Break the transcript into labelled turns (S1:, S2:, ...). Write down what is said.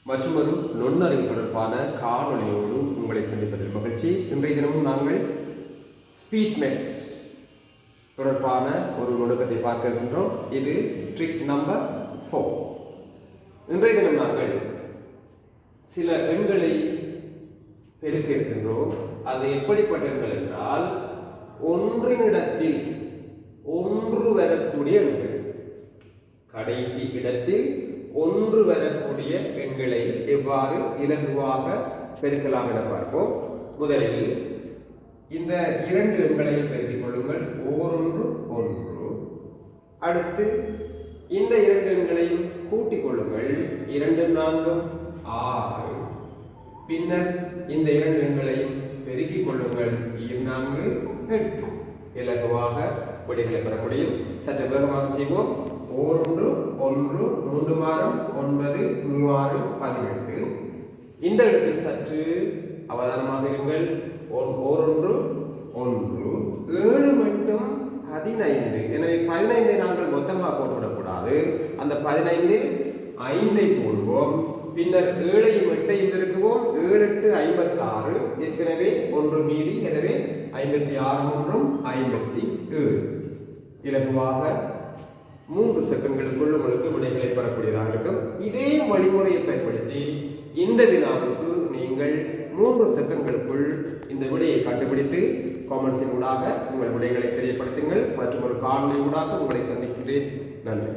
S1: மற்றும் ஒரு நுண்ணறிவு தொடர்பான காணொலியோடு உங்களை சந்திப்பதில் மகிழ்ச்சி. இன்றைய தினமும் நாங்கள் ஸ்பீட்மெக்ஸ் தொடர்பான ஒரு நுணுக்கத்தை பார்க்க இருக்கின்றோம். இது ட்ரிக் நம்பர் 4. இன்றைய தினம் நாங்கள் சில எண்களை பெருக்க இருக்கின்றோம். அது எப்படிப்பட்ட எண்கள் என்றால், ஒன்றினிடத்தில் ஒன்று வரக்கூடிய எண்கள், கடைசி இடத்தில் ஒன்று வரக்கூடிய எண்களை எவ்வாறு இலகுவாக பெருக்கலாம் என பார்ப்போம். முதலில் இந்த இரண்டு எண்களையும் பெருக்கிக் கொள்ளுங்கள். ஓரொன்று ஒன்று. அடுத்து இந்த இரண்டு எண்களையும் கூட்டிக் கொள்ளுங்கள். 2 4 6. பின்னர் இந்த இரண்டு எண்களையும் பெருக்கிக் கொள்ளுங்கள். 4 8. இலகுவாக விடைகளை பெற முடியும். சற்று வேகமாக செய்வோம். ஓரொன்று ஒன்று, 3 மாதம் 9, 3 18. இந்த இடத்தில் சற்று அவதானமாக இருங்கள். ஓரொன்று ஒன்று, 7 மட்டும் 15. எனவே 15 நாங்கள் மொத்தமாக போட்டுவிடக்கூடாது. அந்த 15 5 போடுவோம். பின்னர் 7 8 இருக்குவோம். 7 8 56. ஏற்கனவே ஒன்று மீதி. எனவே 56 ஒன்றும் 57. இலகுவாக 3 செகண்ட்களுக்குள் உங்களுக்கு விடைகளை பெறக்கூடியதாக இருக்கும். இதே வழிமுறையை பயன்படுத்தி இந்த வினாவுக்கு நீங்கள் 3 செகண்ட்களுக்குள் இந்த விடையை கண்டுபிடித்து காமெண்ட்ஸின் ஊடாக உங்கள் விடைகளை தெரியப்படுத்துங்கள். மற்றும் ஒரு காணொலி ஊடாக உங்களை சந்திக்கிறேன். நன்றி.